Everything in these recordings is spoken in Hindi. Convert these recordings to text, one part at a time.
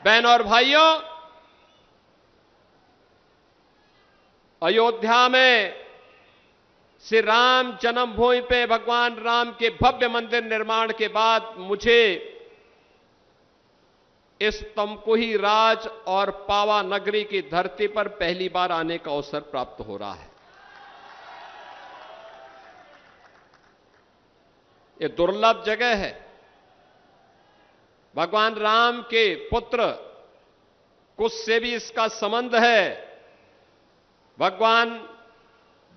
बहनों और भाइयों, अयोध्या में श्री राम जन्मभूमि पे भगवान राम के भव्य मंदिर निर्माण के बाद मुझे इस तमकुही राज और पावा नगरी की धरती पर पहली बार आने का अवसर प्राप्त हो रहा है। ये दुर्लभ जगह है। भगवान राम के पुत्र कुश से भी इसका संबंध है। भगवान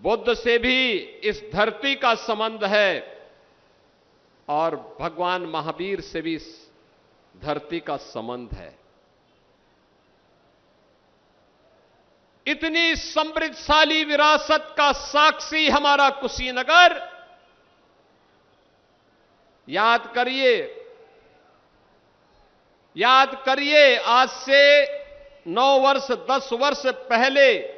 बुद्ध से भी इस धरती का संबंध है और भगवान महावीर से भी इस धरती का संबंध है। इतनी समृद्धशाली विरासत का साक्षी हमारा कुशीनगर। याद करिए आज से 9 वर्ष 10 वर्ष पहले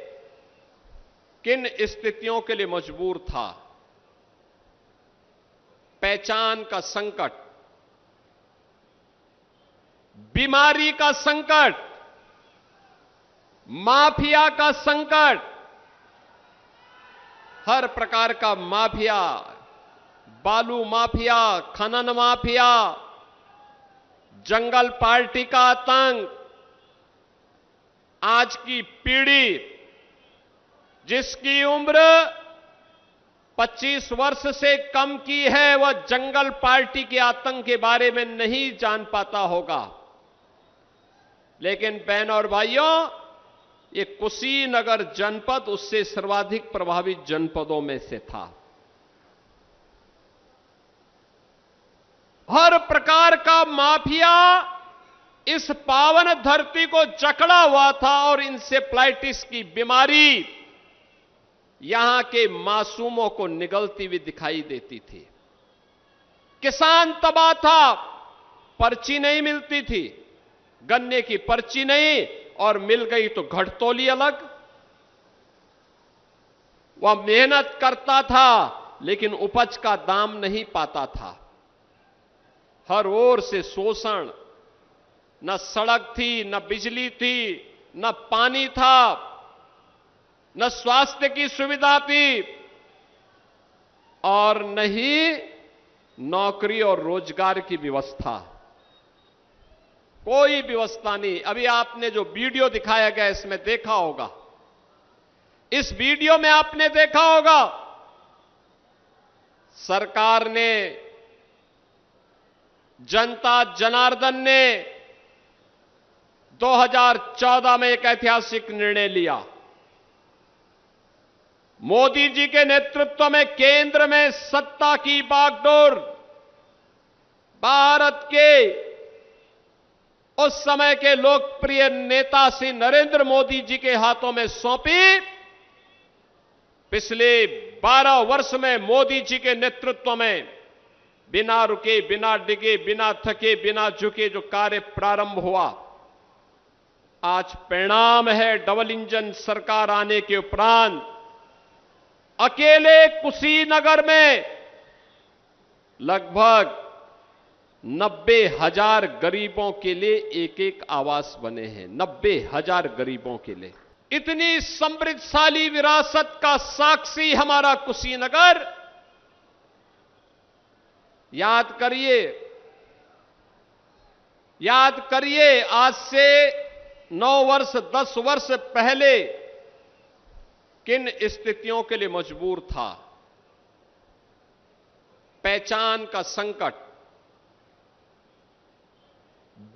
किन स्थितियों के लिए मजबूर था। पहचान का संकट, बीमारी का संकट, माफिया का संकट, हर प्रकार का माफिया, बालू माफिया, खनन माफिया, जंगल पार्टी का आतंक। आज की पीढ़ी जिसकी उम्र 25 वर्ष से कम की है, वह जंगल पार्टी के आतंक के बारे में नहीं जान पाता होगा। लेकिन बहनों और भाइयों, ये कुशीनगर जनपद उससे सर्वाधिक प्रभावित जनपदों में से था। हर प्रकार का माफिया इस पावन धरती को जकड़ा हुआ था और इंसेफ्लाइटिस की बीमारी यहां के मासूमों को निगलती हुई दिखाई देती थी। किसान तबाह था, पर्ची नहीं मिलती थी, गन्ने की पर्ची नहीं, और मिल गई तो घटतोली अलग। वह मेहनत करता था लेकिन उपज का दाम नहीं पाता था। हर ओर से शोषण, न सड़क थी, न बिजली थी, न पानी था, न स्वास्थ्य की सुविधा थी और न ही नौकरी और रोजगार की व्यवस्था। कोई व्यवस्था नहीं। अभी आपने जो वीडियो दिखाया गया इसमें देखा होगा, इस वीडियो में आपने देखा होगा सरकार ने, जनता जनार्दन ने 2014 में एक ऐतिहासिक निर्णय लिया। मोदी जी के नेतृत्व में केंद्र में सत्ता की बागडोर भारत के उस समय के लोकप्रिय नेता श्री नरेंद्र मोदी जी के हाथों में सौंपी। पिछले 12 वर्ष में मोदी जी के नेतृत्व में बिना रुके, बिना डिगे, बिना थके, बिना झुके जो कार्य प्रारंभ हुआ, आज परिणाम है डबल इंजन सरकार आने के उपरांत अकेले कुशीनगर में लगभग 90,000 गरीबों के लिए एक आवास बने हैं। 90,000 गरीबों के लिए। इतनी समृद्धशाली विरासत का साक्षी हमारा कुशीनगर। याद करिए आज से 9 वर्ष 10 वर्ष पहले किन स्थितियों के लिए मजबूर था। पहचान का संकट,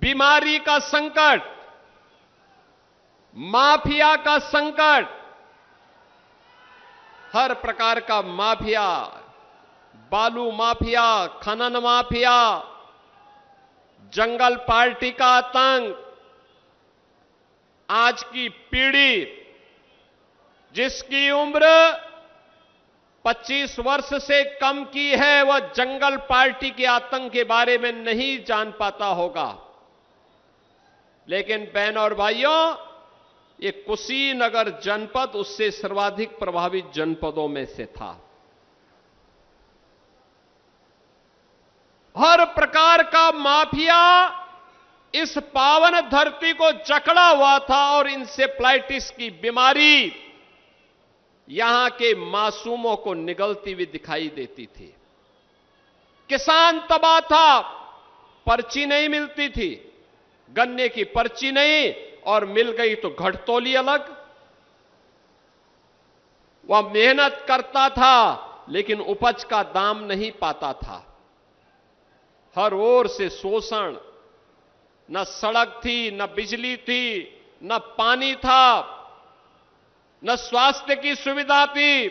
बीमारी का संकट, माफिया का संकट, हर प्रकार का माफिया, बालू माफिया, खनन माफिया, जंगल पार्टी का आतंक। आज की पीढ़ी जिसकी उम्र 25 वर्ष से कम की है, वह जंगल पार्टी के आतंक के बारे में नहीं जान पाता होगा। लेकिन बहनों और भाइयों, ये कुशीनगर जनपद उससे सर्वाधिक प्रभावित जनपदों में से था। हर प्रकार का माफिया इस पावन धरती को जकड़ा हुआ था और इंसेफ्लाइटिस की बीमारी यहां के मासूमों को निगलती हुई दिखाई देती थी। किसान तबाह था, पर्ची नहीं मिलती थी, गन्ने की पर्ची नहीं, और मिल गई तो घटतोली अलग। वह मेहनत करता था लेकिन उपज का दाम नहीं पाता था। हर ओर से शोषण, न सड़क थी, न बिजली थी, न पानी था, न स्वास्थ्य की सुविधा थी,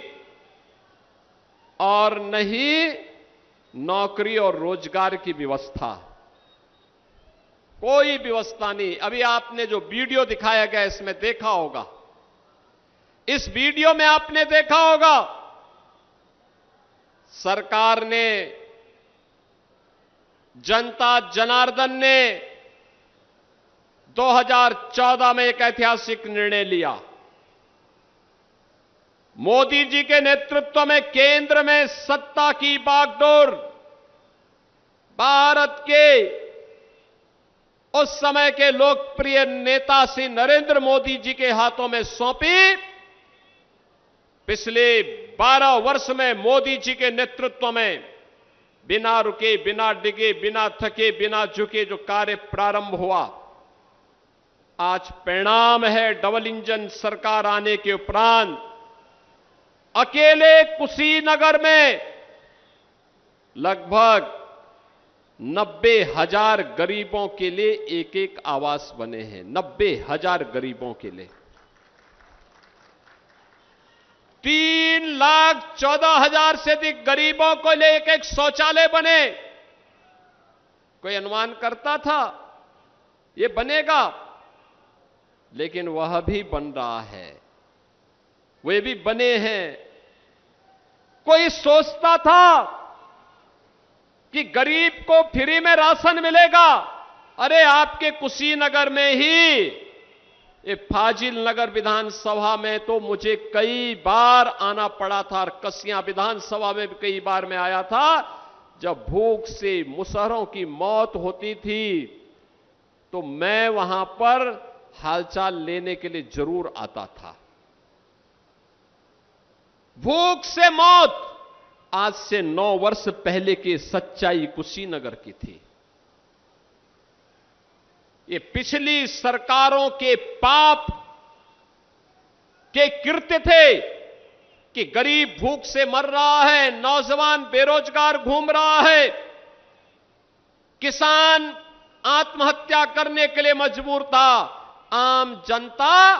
और न ही नौकरी और रोजगार की व्यवस्था। कोई व्यवस्था नहीं। अभी आपने जो वीडियो दिखाया गया इसमें देखा होगा, इस वीडियो में आपने देखा होगा सरकार ने, जनता जनार्दन ने 2014 में एक ऐतिहासिक निर्णय लिया। मोदी जी के नेतृत्व में केंद्र में सत्ता की बागडोर भारत के उस समय के लोकप्रिय नेता श्री नरेंद्र मोदी जी के हाथों में सौंपी। पिछले 12 वर्ष में मोदी जी के नेतृत्व में बिना रुके, बिना डिगे, बिना थके, बिना झुके जो कार्य प्रारंभ हुआ, आज परिणाम है डबल इंजन सरकार आने के उपरांत अकेले कुशीनगर में लगभग 90,000 गरीबों के लिए एक एक आवास बने हैं। 90,000 गरीबों के लिए 3,14,000 से अधिक गरीबों को लिए एक एक शौचालय बने। कोई अनुमान करता था ये बनेगा? लेकिन वह भी बन रहा है, वे भी बने हैं। कोई सोचता था कि गरीब को फ्री में राशन मिलेगा? अरे आपके कुशीनगर में ही, ये फाजिल नगर विधानसभा में तो मुझे कई बार आना पड़ा था, और कसियां विधानसभा में भी कई बार मैं आया था। जब भूख से मुसहरों की मौत होती थी तो मैं वहां पर हालचाल लेने के लिए जरूर आता था। भूख से मौत आज से 9 वर्ष पहले की सच्चाई कुशीनगर की थी। ये पिछली सरकारों के पाप के कृत्य थे कि गरीब भूख से मर रहा है, नौजवान बेरोजगार घूम रहा है, किसान आत्महत्या करने के लिए मजबूर था, आम जनता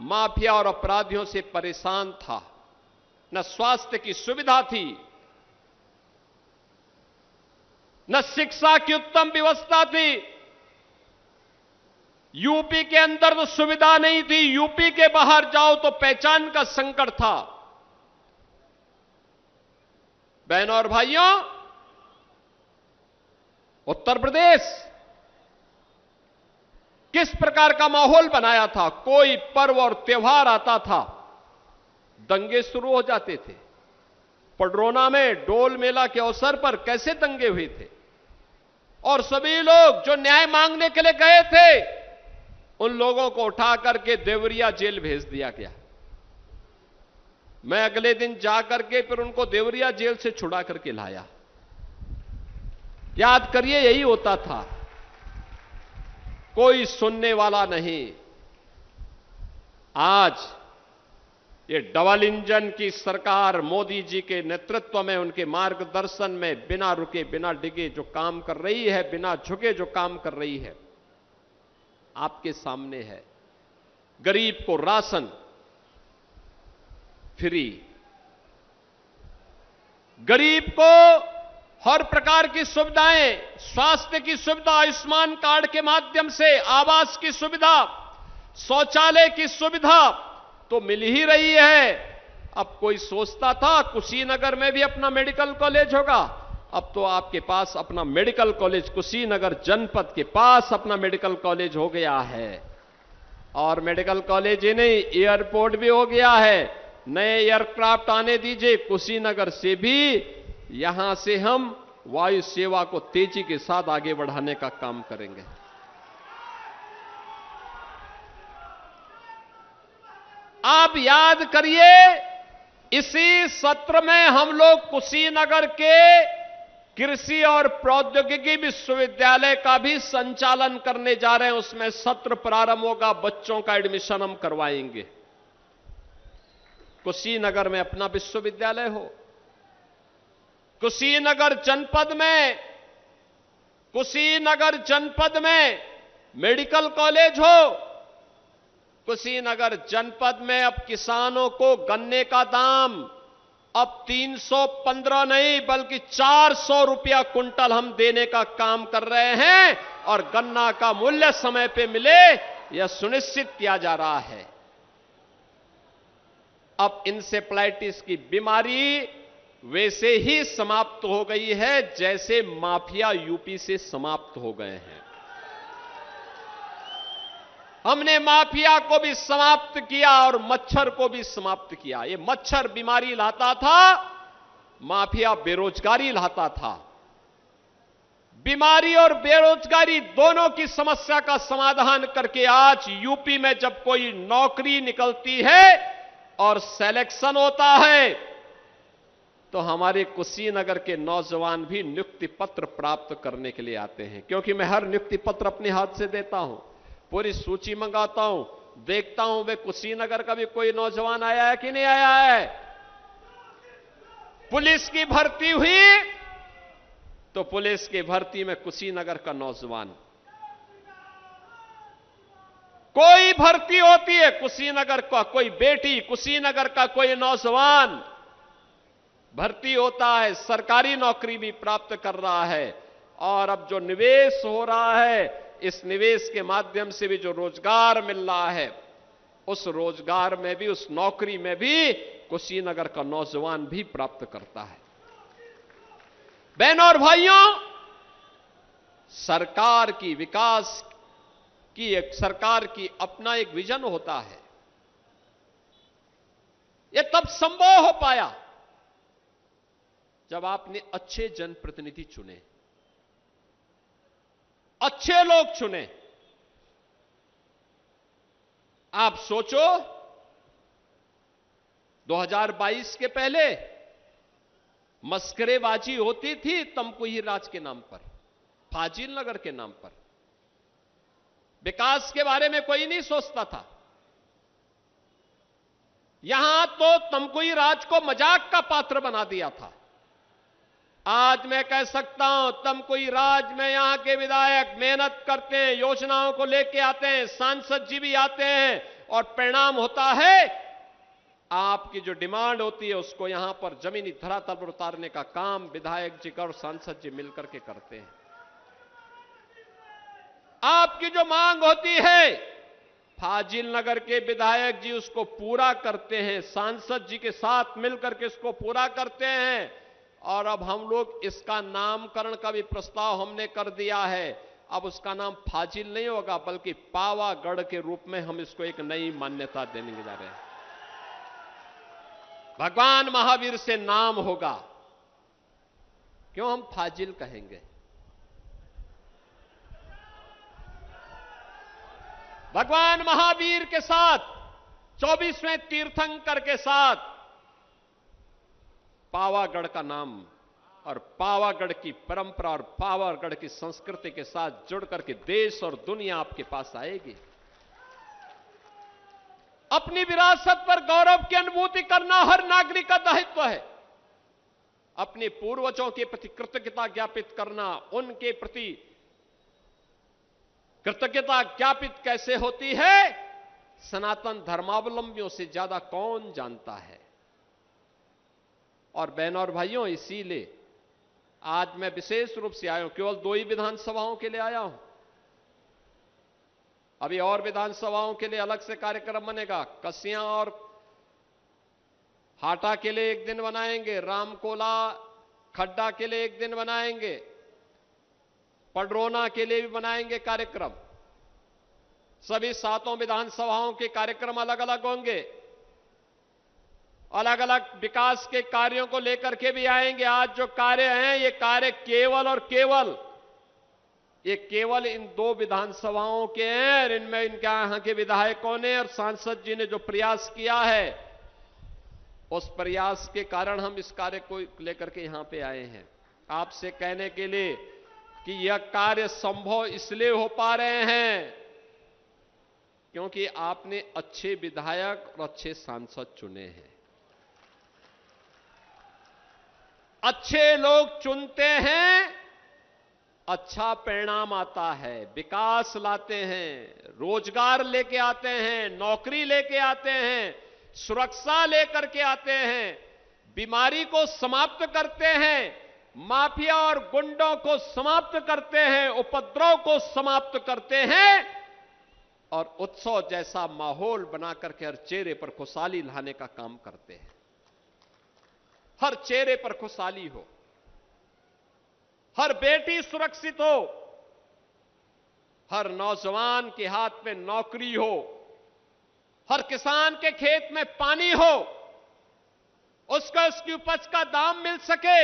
माफिया और अपराधियों से परेशान था, न स्वास्थ्य की सुविधा थी, न शिक्षा की उत्तम व्यवस्था थी। यूपी के अंदर तो सुविधा नहीं थी, यूपी के बाहर जाओ तो पहचान का संकट था। बहनों और भाइयों, उत्तर प्रदेश किस प्रकार का माहौल बनाया था? कोई पर्व और त्योहार आता था, दंगे शुरू हो जाते थे। पडरौना में डोल मेला के अवसर पर कैसे दंगे हुए थे, और सभी लोग जो न्याय मांगने के लिए गए थे उन लोगों को उठा करके देवरिया जेल भेज दिया गया। मैं अगले दिन जाकर के फिर उनको देवरिया जेल से छुड़ा करके लाया। याद करिए, यही होता था, कोई सुनने वाला नहीं। आज ये डबल इंजन की सरकार मोदी जी के नेतृत्व में, उनके मार्गदर्शन में बिना रुके, बिना डिगे जो काम कर रही है, बिना झुके जो काम कर रही है, आपके सामने है। गरीब को राशन फ्री, गरीब को हर प्रकार की सुविधाएं, स्वास्थ्य की सुविधा आयुष्मान कार्ड के माध्यम से, आवास की सुविधा, शौचालय की सुविधा तो मिल ही रही है। अब कोई सोचता था कुशीनगर में भी अपना मेडिकल कॉलेज होगा, अब तो आपके पास अपना मेडिकल कॉलेज, कुशीनगर जनपद के पास अपना मेडिकल कॉलेज हो गया है। और मेडिकल कॉलेज ही नहीं, एयरपोर्ट भी हो गया है। नए एयरक्राफ्ट आने दीजिए, कुशीनगर से भी यहां से हम वायु सेवा को तेजी के साथ आगे बढ़ाने का काम करेंगे। आप याद करिए, इसी सत्र में हम लोग कुशीनगर के कृषि और प्रौद्योगिकी विश्वविद्यालय का भी संचालन करने जा रहे हैं। उसमें सत्र प्रारंभ होगा, बच्चों का एडमिशन हम करवाएंगे। कुशीनगर में अपना विश्वविद्यालय हो, कुशीनगर जनपद में मेडिकल कॉलेज हो, कुशीनगर जनपद में अब किसानों को गन्ने का दाम अब 315 नहीं बल्कि 400 रुपया कुंटल हम देने का काम कर रहे हैं, और गन्ना का मूल्य समय पे मिले यह सुनिश्चित किया जा रहा है। अब इंसेफ्लाइटिस की बीमारी वैसे ही समाप्त हो गई है जैसे माफिया यूपी से समाप्त हो गए हैं। हमने माफिया को भी समाप्त किया और मच्छर को भी समाप्त किया। ये मच्छर बीमारी लाता था, माफिया बेरोजगारी लाता था। बीमारी और बेरोजगारी दोनों की समस्या का समाधान करके आज यूपी में जब कोई नौकरी निकलती है और सिलेक्शन होता है तो हमारे कुशीनगर के नौजवान भी नियुक्ति पत्र प्राप्त करने के लिए आते हैं, क्योंकि मैं हर नियुक्ति पत्र अपने हाथ से देता हूं, पूरी सूची मंगाता हूं, देखता हूं वे कुशीनगर का भी कोई नौजवान आया है कि नहीं आया है। पुलिस की भर्ती हुई तो पुलिस की भर्ती में कुशीनगर का नौजवान, कोई भर्ती होती है कुशीनगर का कोई बेटी, कुशीनगर का कोई नौजवान भर्ती होता है, सरकारी नौकरी भी प्राप्त कर रहा है। और अब जो निवेश हो रहा है, इस निवेश के माध्यम से भी जो रोजगार मिल रहा है, उस रोजगार में भी, उस नौकरी में भी कुशीनगर का नौजवान भी प्राप्त करता है। बहनों और भाइयों, सरकार की विकास की सरकार की अपना एक विजन होता है। यह तब संभव हो पाया जब आपने अच्छे जनप्रतिनिधि चुने, अच्छे लोग चुने। आप सोचो 2022 के पहले मस्करेबाजी होती थी तमकुही राज के नाम पर, फाजिल नगर के नाम पर। विकास के बारे में कोई नहीं सोचता था। यहां तो तमकुही राज को मजाक का पात्र बना दिया था। आज मैं कह सकता हूं तमकुही राज में यहां के विधायक मेहनत करते हैं, योजनाओं को लेके आते हैं, सांसद जी भी आते हैं, और परिणाम होता है आपकी जो डिमांड होती है उसको यहां पर जमीनी धरातल पर उतारने का काम विधायक जी और सांसद जी मिलकर के करते हैं। आपकी जो मांग होती है फाजिल नगर के विधायक जी उसको पूरा करते हैं, सांसद जी के साथ मिलकर के इसको पूरा करते हैं। और अब हम लोग इसका नामकरण का भी प्रस्ताव हमने कर दिया है। अब उसका नाम फाजिल नहीं होगा बल्कि पावागढ़ के रूप में हम इसको एक नई मान्यता देने जा रहे हैं। भगवान महावीर से नाम होगा, क्यों हम फाजिल कहेंगे? भगवान महावीर के साथ 24वें तीर्थंकर के साथ पावागढ़ का नाम और पावागढ़ की परंपरा और पावागढ़ की संस्कृति के साथ जुड़ करके देश और दुनिया आपके पास आएगी। अपनी विरासत पर गौरव की अनुभूति करना हर नागरिक का दायित्व है। अपने पूर्वजों के प्रति कृतज्ञता ज्ञापित करना, उनके प्रति कृतज्ञता ज्ञापित कैसे होती है, सनातन धर्मावलंबियों से ज्यादा कौन जानता है। और बहनों और भाइयों, इसीलिए आज मैं विशेष रूप से आया हूं, केवल 2 ही विधानसभाओं के लिए आया हूं। अभी और विधानसभाओं के लिए अलग से कार्यक्रम बनेगा। कसियां और हाटा के लिए एक दिन बनाएंगे, रामकोला खड्डा के लिए एक दिन बनाएंगे, पडरौना के लिए भी बनाएंगे कार्यक्रम। सभी 7 विधानसभाओं के कार्यक्रम अलग अलग होंगे, अलग अलग विकास के कार्यों को लेकर के भी आएंगे। आज जो कार्य हैं ये कार्य केवल और केवल ये केवल इन 2 विधानसभाओं के हैं और इनमें इनके यहां के विधायकों ने और सांसद जी ने जो प्रयास किया है, उस प्रयास के कारण हम इस कार्य को लेकर के यहां पे आए हैं, आपसे कहने के लिए कि यह कार्य संभव इसलिए हो पा रहे हैं क्योंकि आपने अच्छे विधायक और अच्छे सांसद चुने हैं। अच्छे लोग चुनते हैं, अच्छा परिणाम आता है, विकास लाते हैं, रोजगार लेके आते हैं, नौकरी लेके आते हैं, सुरक्षा लेकर के आते हैं, बीमारी को समाप्त करते हैं, माफिया और गुंडों को समाप्त करते हैं, उपद्रव को समाप्त करते हैं और उत्सव जैसा माहौल बना करके हर चेहरे पर खुशहाली लाने का काम करते हैं। हर चेहरे पर खुशहाली हो, हर बेटी सुरक्षित हो, हर नौजवान के हाथ में नौकरी हो, हर किसान के खेत में पानी हो, उसको उसकी उपज का दाम मिल सके,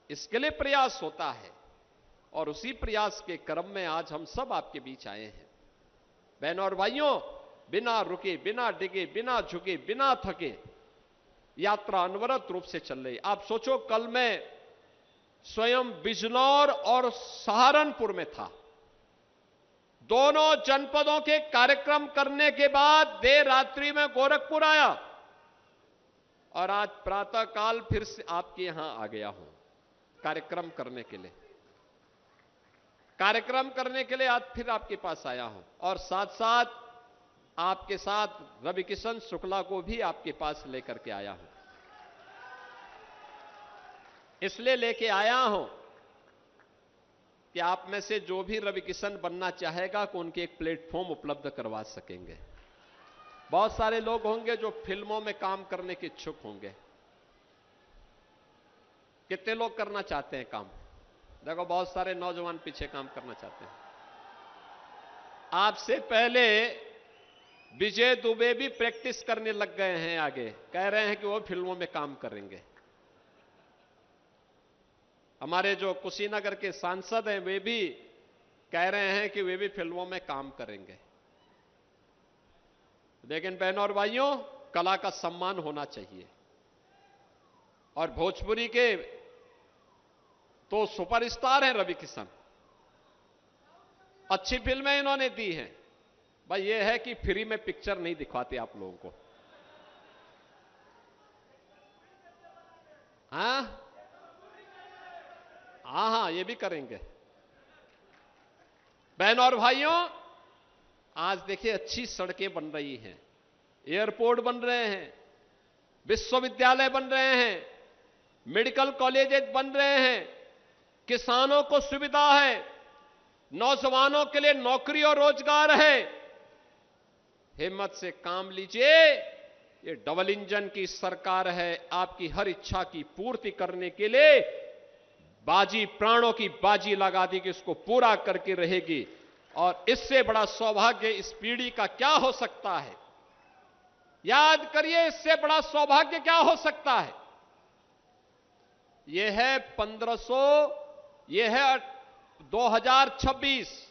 इसके लिए प्रयास होता है। और उसी प्रयास के क्रम में आज हम सब आपके बीच आए हैं। बहनों और भाइयों, बिना रुके, बिना डिगे, बिना झुके, बिना थके यात्रा अनवरत रूप से चल रही। आप सोचो, कल मैं स्वयं बिजनौर और सहारनपुर में था। दोनों जनपदों के कार्यक्रम करने के बाद देर रात्रि में गोरखपुर आया और आज प्रातःकाल फिर से आपके यहां आ गया हूं कार्यक्रम करने के लिए। कार्यक्रम करने के लिए आज फिर आपके पास आया हूं और साथ साथ आपके साथ रविकिशन शुक्ला को भी आपके पास लेकर के आया हूं। इसलिए लेके आया हूं कि आप में से जो भी रविकिशन बनना चाहेगा को उनके एक प्लेटफॉर्म उपलब्ध करवा सकेंगे। बहुत सारे लोग होंगे जो फिल्मों में काम करने के इच्छुक होंगे। कितने लोग करना चाहते हैं काम? देखो, बहुत सारे नौजवान पीछे काम करना चाहते हैं। आपसे पहले विजय दुबे भी प्रैक्टिस करने लग गए हैं, आगे कह रहे हैं कि वो फिल्मों में काम करेंगे। हमारे जो कुशीनगर के सांसद हैं वे भी कह रहे हैं कि वे भी फिल्मों में काम करेंगे। लेकिन बहनों और भाइयों, कला का सम्मान होना चाहिए और भोजपुरी के तो सुपरस्टार हैं रविकिशन। अच्छी फिल्में इन्होंने दी हैं। भाई ये है कि फ्री में पिक्चर नहीं दिखवाते आप लोगों को। हाँ हाँ हाँ, ये भी करेंगे। बहनों और भाइयों, आज देखिए अच्छी सड़कें बन रही हैं, एयरपोर्ट बन रहे हैं, विश्वविद्यालय बन रहे हैं, मेडिकल कॉलेजेस बन रहे हैं, किसानों को सुविधा है, नौजवानों के लिए नौकरी और रोजगार है। हिम्मत से काम लीजिए। ये डबल इंजन की सरकार है। आपकी हर इच्छा की पूर्ति करने के लिए बाजी, प्राणों की बाजी लगा दी कि इसको पूरा करके रहेगी। और इससे बड़ा सौभाग्य इस पीढ़ी का क्या हो सकता है? याद करिए, इससे बड़ा सौभाग्य क्या हो सकता है? यह है 1500, यह है 2026।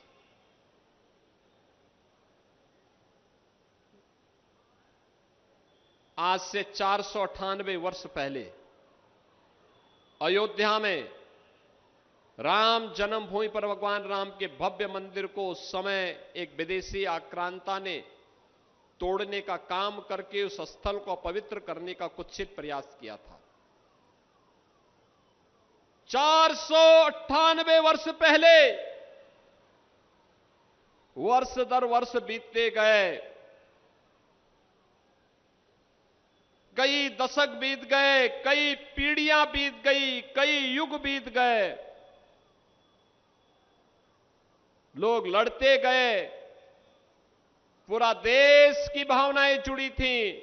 आज से 498 वर्ष पहले अयोध्या में राम जन्मभूमि पर भगवान राम के भव्य मंदिर को उस समय एक विदेशी आक्रांता ने तोड़ने का काम करके उस स्थल को अपवित्र करने का कुत्सित प्रयास किया था। 498 वर्ष पहले वर्ष दर वर्ष बीतते गए, कई दशक बीत गए, कई पीढ़ियां बीत गई, कई युग बीत गए, लोग लड़ते गए, पूरा देश की भावनाएं जुड़ी थीं।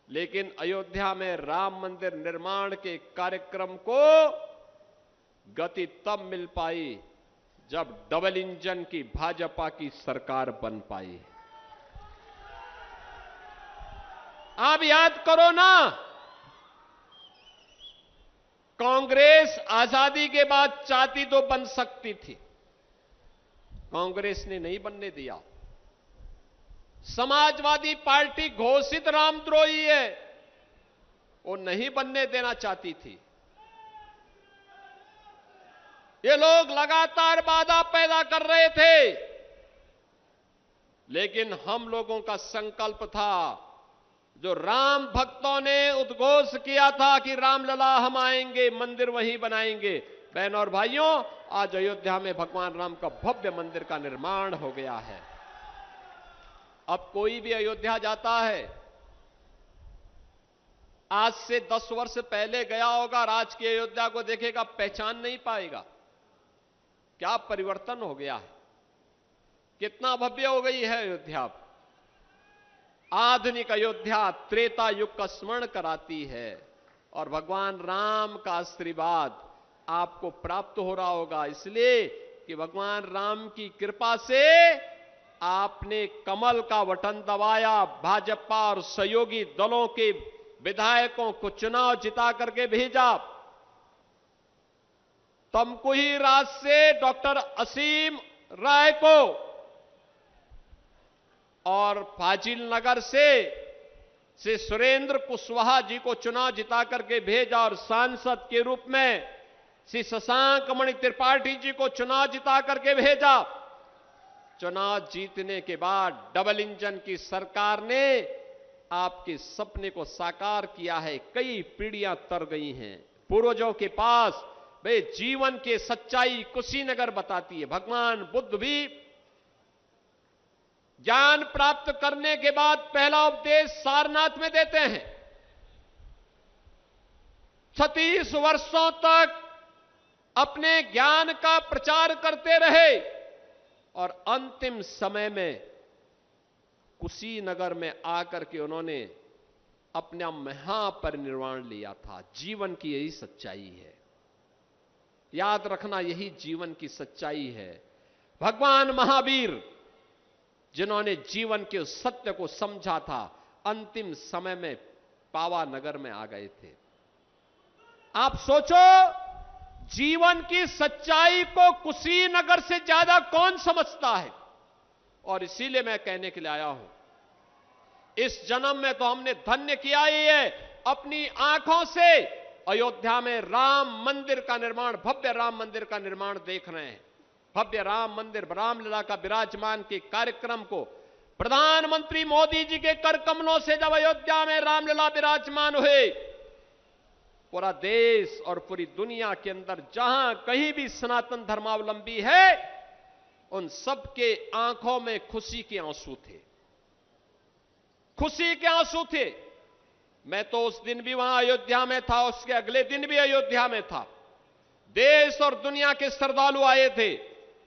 लेकिन अयोध्या में राम मंदिर निर्माण के कार्यक्रम को गति तब मिल पाई जब डबल इंजन की भाजपा की सरकार बन पाई। आप याद करो ना, कांग्रेस आजादी के बाद चाहती तो बन सकती थी, कांग्रेस ने नहीं बनने दिया। समाजवादी पार्टी घोषित रामद्रोही है, वो नहीं बनने देना चाहती थी। ये लोग लगातार बाधा पैदा कर रहे थे, लेकिन हम लोगों का संकल्प था, जो राम भक्तों ने उद्घोष किया था कि रामलला हम आएंगे, मंदिर वहीं बनाएंगे। बहनों और भाइयों, आज अयोध्या में भगवान राम का भव्य मंदिर का निर्माण हो गया है। अब कोई भी अयोध्या जाता है, आज से 10 वर्ष पहले गया होगा और आज की अयोध्या को देखेगा, पहचान नहीं पाएगा। क्या परिवर्तन हो गया है, कितना भव्य हो गई है अयोध्या। आधुनिक अयोध्या त्रेता युग का स्मरण कराती है और भगवान राम का आशीर्वाद आपको प्राप्त हो रहा होगा, इसलिए कि भगवान राम की कृपा से आपने कमल का बटन दबाया, भाजपा और सहयोगी दलों के विधायकों को चुनाव जिता करके भेजा। तमकुही राज से डॉक्टर असीम राय को और फाजिल नगर से श्री सुरेंद्र कुशवाहा जी को चुनाव जिता करके भेजा और सांसद के रूप में श्री शशांक मणि त्रिपाठी जी को चुनाव जिता करके भेजा। चुनाव जीतने के बाद डबल इंजन की सरकार ने आपके सपने को साकार किया है। कई पीढ़ियां तर गई हैं। पूर्वजों के पास वे जीवन के सच्चाई कुशीनगर बताती है। भगवान बुद्ध भी ज्ञान प्राप्त करने के बाद पहला उपदेश सारनाथ में देते हैं। 36 वर्षों तक अपने ज्ञान का प्रचार करते रहे और अंतिम समय में कुशीनगर में आकर के उन्होंने अपना महापरिनिर्वाण लिया था। जीवन की यही सच्चाई है, याद रखना, यही जीवन की सच्चाई है। भगवान महावीर जिन्होंने जीवन के उस सत्य को समझा था, अंतिम समय में पावानगर में आ गए थे। आप सोचो, जीवन की सच्चाई को कुशीनगर से ज्यादा कौन समझता है। और इसीलिए मैं कहने के लिए आया हूं, इस जन्म में तो हमने धन्य किया ही है, अपनी आंखों से अयोध्या में राम मंदिर का निर्माण, भव्य राम मंदिर का निर्माण देख रहे हैं। भव्य राम मंदिर, रामलला का विराजमान के कार्यक्रम को प्रधानमंत्री मोदी जी के कर कमलों से जब अयोध्या में रामलला विराजमान हुए, पूरा देश और पूरी दुनिया के अंदर जहां कहीं भी सनातन धर्मावलंबी है, उन सबके आंखों में खुशी के आंसू थे, खुशी के आंसू थे। मैं तो उस दिन भी वहां अयोध्या में था, उसके अगले दिन भी अयोध्या में था। देश और दुनिया के श्रद्धालु आए थे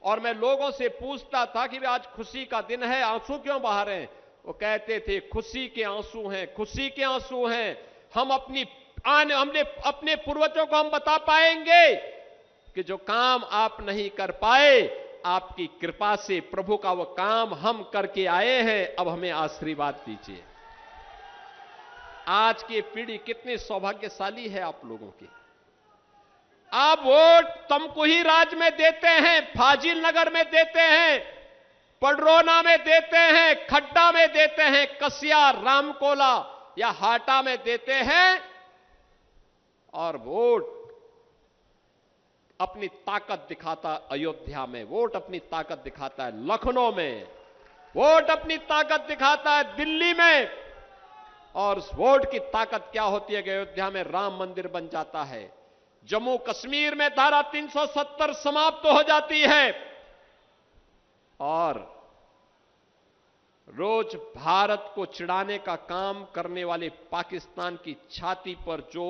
और मैं लोगों से पूछता था कि आज खुशी का दिन है, आंसू क्यों बहा रहे हैं। वो कहते थे, खुशी के आंसू हैं, खुशी के आंसू हैं। हमने अपने पूर्वजों को हम बता पाएंगे कि जो काम आप नहीं कर पाए, आपकी कृपा से प्रभु का वो काम हम करके आए हैं, अब हमें आशीर्वाद दीजिए। आज की पीढ़ी कितनी सौभाग्यशाली है आप लोगों की। आप वोट तमकुही राज में देते हैं, फाजिल नगर में देते हैं, पडरौना में देते हैं, खड्डा में देते हैं, कसिया, रामकोला या हाटा में देते हैं, और वोट अपनी ताकत दिखाता अयोध्या में, वोट अपनी ताकत दिखाता है लखनऊ में, वोट अपनी ताकत दिखाता है दिल्ली में। और उस वोट की ताकत क्या होती है कि अयोध्या में राम मंदिर बन जाता है, जम्मू कश्मीर में धारा 370 समाप्त हो जाती है, और रोज भारत को चिढ़ाने का काम करने वाले पाकिस्तान की छाती पर जो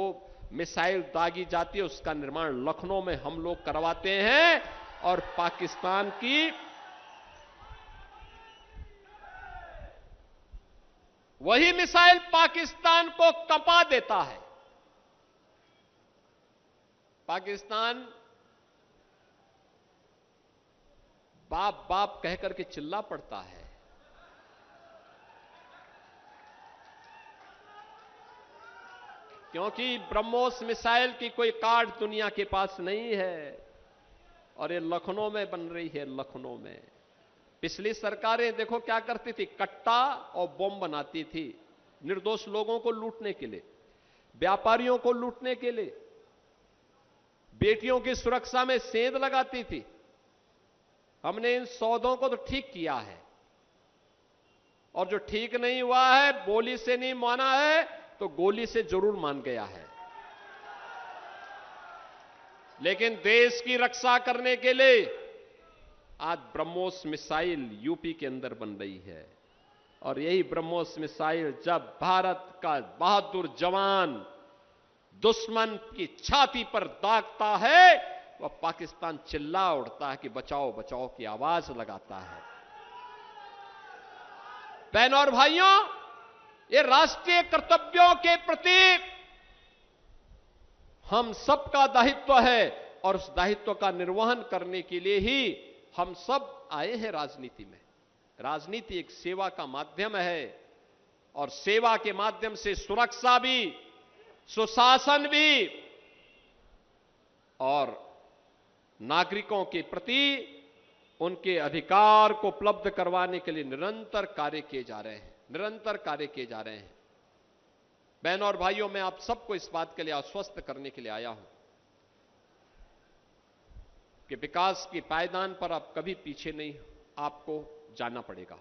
मिसाइल दागी जाती है, उसका निर्माण लखनऊ में हम लोग करवाते हैं। और पाकिस्तान की वही मिसाइल पाकिस्तान को कंपा देता है। पाकिस्तान बाप बाप कहकर के चिल्ला पड़ता है। क्योंकि ब्रह्मोस मिसाइल की कोई कार्ड दुनिया के पास नहीं है और ये लखनऊ में बन रही है। लखनऊ में पिछली सरकारें देखो क्या करती थी, कट्टा और बम बनाती थी निर्दोष लोगों को लूटने के लिए, व्यापारियों को लूटने के लिए, बेटियों की सुरक्षा में सेंध लगाती थी। हमने इन सौदों को तो ठीक किया है और जो ठीक नहीं हुआ है, बोली से नहीं माना है तो गोली से जरूर मान गया है। लेकिन देश की रक्षा करने के लिए आज ब्रह्मोस मिसाइल यूपी के अंदर बन रही है और यही ब्रह्मोस मिसाइल जब भारत का बहादुर जवान दुश्मन की छाती पर दागता है, वह पाकिस्तान चिल्ला उठता है कि बचाओ बचाओ की आवाज लगाता है। बहनों और भाइयों, ये राष्ट्रीय कर्तव्यों के प्रति हम सबका दायित्व है और उस दायित्व का निर्वहन करने के लिए ही हम सब आए हैं राजनीति में। राजनीति एक सेवा का माध्यम है और सेवा के माध्यम से सुरक्षा भी, सुशासन भी और नागरिकों के प्रति उनके अधिकार को उपलब्ध करवाने के लिए निरंतर कार्य किए जा रहे हैं, निरंतर कार्य किए जा रहे हैं। बहनों और भाइयों, मैं आप सबको इस बात के लिए आश्वस्त करने के लिए आया हूं कि विकास की पायदान पर आप कभी पीछे नहीं, आपको जाना पड़ेगा,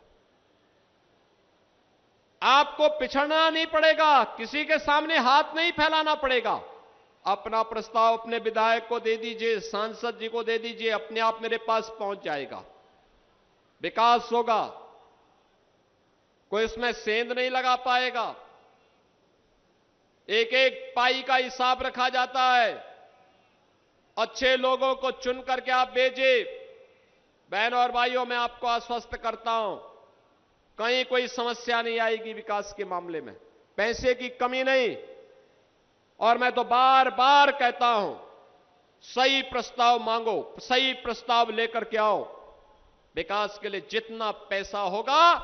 आपको पिछड़ना नहीं पड़ेगा, किसी के सामने हाथ नहीं फैलाना पड़ेगा। अपना प्रस्ताव अपने विधायक को दे दीजिए, सांसद जी को दे दीजिए, अपने आप मेरे पास पहुंच जाएगा, विकास होगा, कोई उसमें सेंध नहीं लगा पाएगा। एक एक पाई का हिसाब रखा जाता है, अच्छे लोगों को चुन करके आप भेजिए। बहनों और भाइयों, मैं आपको आश्वस्त करता हूं, कहीं कोई समस्या नहीं आएगी विकास के मामले में, पैसे की कमी नहीं। और मैं तो बार बार कहता हूं, सही प्रस्ताव मांगो, सही प्रस्ताव लेकर के आओ। विकास के लिए जितना पैसा होगा,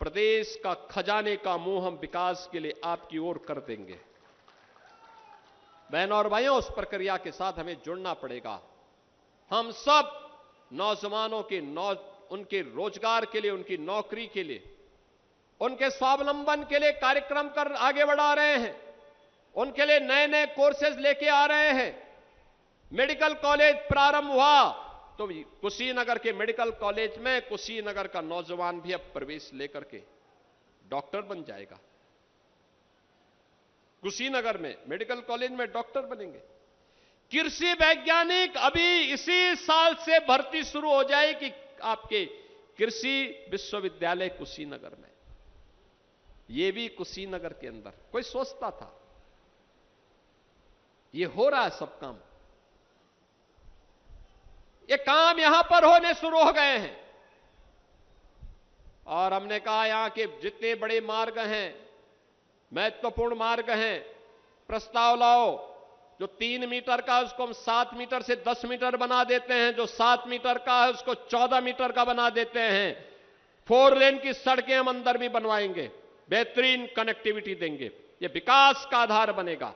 प्रदेश का खजाने का मुंह हम विकास के लिए आपकी ओर कर देंगे। बहनों और भाइयों, उस प्रक्रिया के साथ हमें जुड़ना पड़ेगा। हम सब नौजवानों के उनके रोजगार के लिए, उनकी नौकरी के लिए, उनके स्वावलंबन के लिए कार्यक्रम कर आगे बढ़ा रहे हैं, उनके लिए नए नए कोर्सेज लेके आ रहे हैं। मेडिकल कॉलेज प्रारंभ हुआ तो कुशीनगर के मेडिकल कॉलेज में कुशीनगर का नौजवान भी अब प्रवेश लेकर के डॉक्टर बन जाएगा। कुशीनगर में मेडिकल कॉलेज में डॉक्टर बनेंगे। कृषि वैज्ञानिक अभी इसी साल से भर्ती शुरू हो जाएगी आपके कृषि विश्वविद्यालय कुशीनगर में। यह भी कुशीनगर के अंदर, कोई सोचता था? ये हो रहा है सब काम, ये काम यहां पर होने शुरू हो गए हैं। और हमने कहा यहां के जितने बड़े मार्ग हैं, महत्वपूर्ण मार्ग हैं, प्रस्ताव लाओ। जो 3 मीटर का है उसको हम 7 मीटर से 10 मीटर बना देते हैं, जो 7 मीटर का है उसको 14 मीटर का बना देते हैं। 4 लेन की सड़कें हम अंदर भी बनवाएंगे, बेहतरीन कनेक्टिविटी देंगे। ये विकास का आधार बनेगा,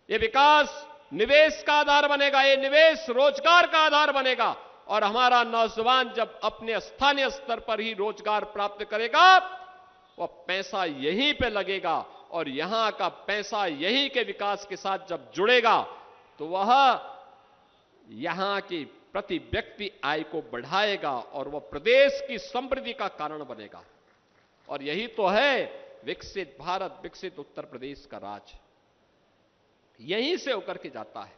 ये विकास निवेश का आधार बनेगा, ये निवेश रोजगार का आधार बनेगा। और हमारा नौजवान जब अपने स्थानीय स्तर पर ही रोजगार प्राप्त करेगा, वह पैसा यहीं पे लगेगा और यहां का पैसा यहीं के विकास के साथ जब जुड़ेगा तो वह यहां की प्रति व्यक्ति आय को बढ़ाएगा और वह प्रदेश की समृद्धि का कारण बनेगा। और यही तो है विकसित भारत, विकसित उत्तर प्रदेश का राज, यहीं से होकर के जाता है।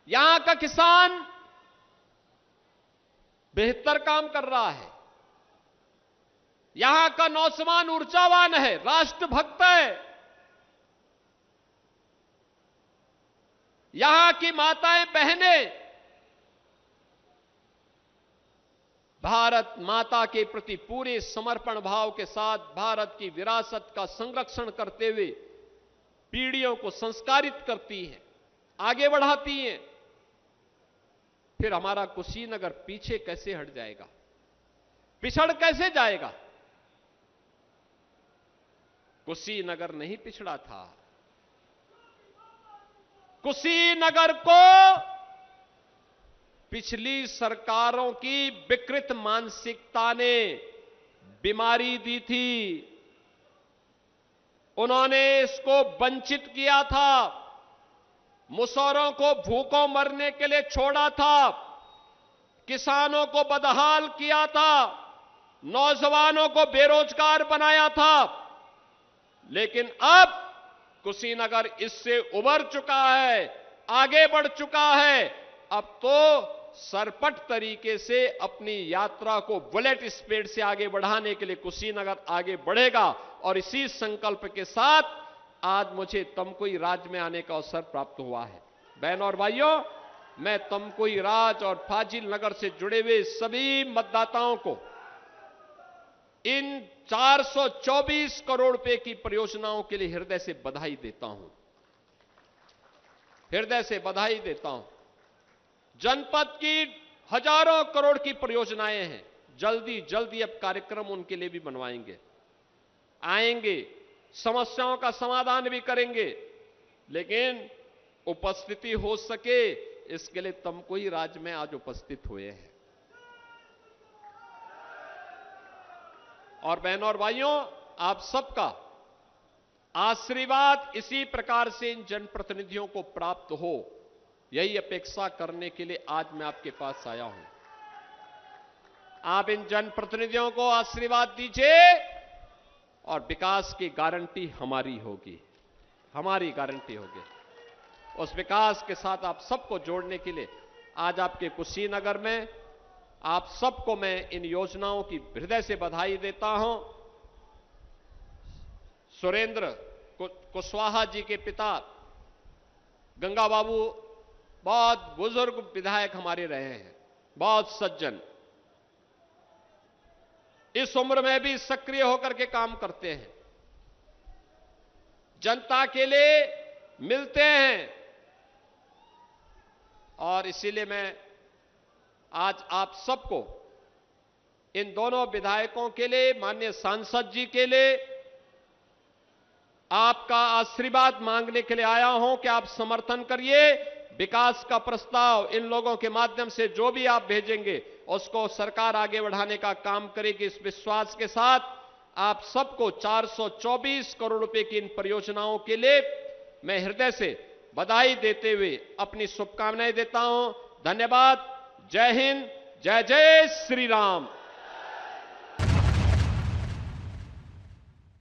यहां का किसान बेहतर काम कर रहा है, यहां का नौजवान ऊर्जावान है, राष्ट्रभक्त है, यहां की माताएं बहनें भारत माता के प्रति पूरे समर्पण भाव के साथ भारत की विरासत का संरक्षण करते हुए पीढ़ियों को संस्कारित करती हैं, आगे बढ़ाती हैं। फिर हमारा कुशीनगर पीछे कैसे हट जाएगा, पिछड़ कैसे जाएगा? कुशीनगर नहीं पिछड़ा था, कुशीनगर को पिछली सरकारों की विकृत मानसिकता ने बीमारी दी थी। उन्होंने इसको वंचित किया था, मुसौरों को भूखों मरने के लिए छोड़ा था, किसानों को बदहाल किया था, नौजवानों को बेरोजगार बनाया था। लेकिन अब कुशीनगर इससे उबर चुका है, आगे बढ़ चुका है। अब तो सरपट तरीके से अपनी यात्रा को बुलेट स्पीड से आगे बढ़ाने के लिए कुशीनगर आगे बढ़ेगा। और इसी संकल्प के साथ आज मुझे तमकुही राज में आने का अवसर प्राप्त हुआ है। बहनों और भाइयों, मैं तमकुही राज और फाजिल नगर से जुड़े हुए सभी मतदाताओं को इन 424 करोड़ रुपए की परियोजनाओं के लिए हृदय से बधाई देता हूं, हृदय से बधाई देता हूं। जनपद की हजारों करोड़ की परियोजनाएं हैं, जल्दी जल्दी अब कार्यक्रम उनके लिए भी बनवाएंगे, आएंगे, समस्याओं का समाधान भी करेंगे। लेकिन उपस्थिति हो सके इसके लिए तमकुही राज में आज उपस्थित हुए हैं। और बहनों और भाइयों, आप सबका आशीर्वाद इसी प्रकार से इन जनप्रतिनिधियों को प्राप्त हो, यही अपेक्षा करने के लिए आज मैं आपके पास आया हूं। आप इन जनप्रतिनिधियों को आशीर्वाद दीजिए और विकास की गारंटी हमारी होगी, हमारी गारंटी होगी। उस विकास के साथ आप सबको जोड़ने के लिए आज आपके कुशीनगर में आप सबको मैं इन योजनाओं की हृदय से बधाई देता हूं। सुरेंद्र कुशवाहा जी के पिता गंगा बाबू बहुत बुजुर्ग विधायक हमारे रहे हैं, बहुत सज्जन, इस उम्र में भी सक्रिय होकर के काम करते हैं, जनता के लिए मिलते हैं। और इसीलिए मैं आज आप सबको, इन दोनों विधायकों के लिए, माननीय सांसद जी के लिए आपका आशीर्वाद मांगने के लिए आया हूं कि आप समर्थन करिए। विकास का प्रस्ताव इन लोगों के माध्यम से जो भी आप भेजेंगे उसको सरकार आगे बढ़ाने का काम करेगी। इस विश्वास के साथ आप सबको 424 करोड़ रुपए की इन परियोजनाओं के लिए मैं हृदय से बधाई देते हुए अपनी शुभकामनाएं देता हूं। धन्यवाद। जय हिंद, जय जय श्री राम।